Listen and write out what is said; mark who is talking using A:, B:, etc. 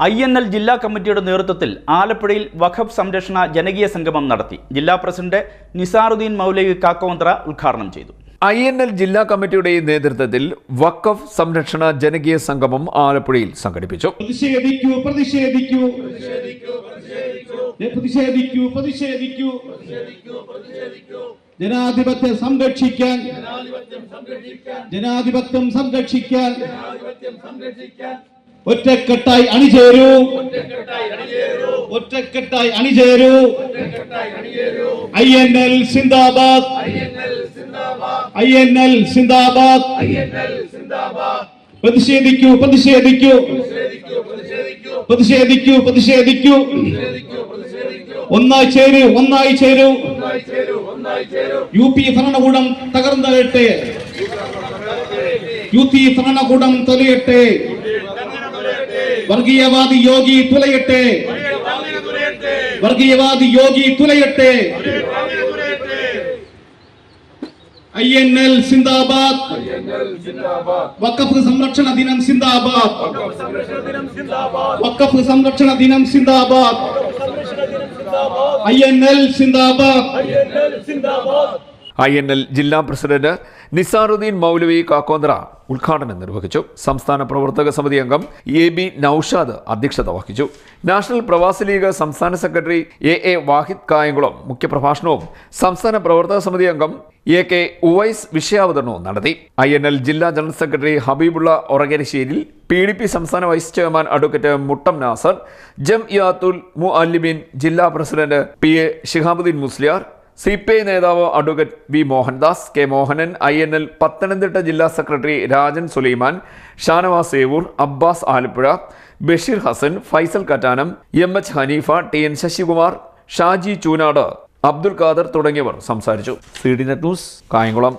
A: INL ജില്ലാ കമ്മിറ്റിയുടെ നേതൃത്വത്തിൽ ആലപ്പുഴയിൽ വഖഫ് സംരക്ഷണ ജനകീയ സംഗമം നടത്തി. ജില്ലാ പ്രസിഡന്റ് നിസാറുദ്ദീൻ മൗലവി കാക്കവന്തറ ഉദ്ഘാടനം ചെയ്തു.
B: INL ജില്ലാ കമ്മിറ്റിയുടെ നേതൃത്വത്തിൽ വഖഫ് സംരക്ഷണ ജനകീയ സംഗമം ആലപ്പുഴയിൽ സംഘടിപ്പിച്ചു.
C: ജനാധിപത്യം സംരക്ഷിക്കാൻ ഒറ്റക്കെട്ടായി അണിചേരൂ. INL സിന്ദാബാദ്. INL സിന്ദാബാദ്. പ്രതിഷേധിക്കൂ. ഒന്നായി ചേരൂ. UP ഭരണകൂടം തകർന്നേട്ടെ. ഭരണകൂടം തൊലയട്ടെ. വർഗീയവാദി യോഗി തുലയട്ടെ. INL സിന്ദാബാദ്. വഖഫ് സംരക്ഷണ ദിനം സിന്ദാബാദ്. INL സിന്ദാബാദ്.
B: INL ജില്ലാ പ്രസിഡന്റ് നിസാറുദ്ദീൻ മൗലവി കാക്കോന്തറ ഉദ്ഘാടനം നിർവഹിച്ചു. സംസ്ഥാന പ്രവർത്തക സമിതി അംഗം AB നൌഷാദ് അധ്യക്ഷത വഹിച്ചു. നാഷണൽ പ്രവാസി ലീഗ് സംസ്ഥാന സെക്രട്ടറി AA വാഹിദ് കായംകുളം മുഖ്യപ്രഭാഷണവും സംസ്ഥാന പ്രവർത്തക സമിതി അംഗം AK ഉവൈസ് വിഷയാവതരണവും നടത്തി. INL ജില്ലാ general secretary Habeebulla Orakarasseril, PDP സംസ്ഥാന vice chairman advocate Muttam Nasar, Jamiyathul Muallimeen ജില്ലാ president PA Shihabuddin Musliyar, CPI നേതാവ് advocate V Mohandas, K Mohanan, INL Pathanamthitta ജില്ലാ secretary Rajan Sulaiman, Shanavas Evoor, Abbas Alappuzha, Basheer Hassan, Faisal Kattanam, MH Haneefa, TN Sasikumar, Shaji Choonad, Abdul Khader തുടങ്ങിയവർ സംസാരിച്ചു. CDNet news, Kayamkulam.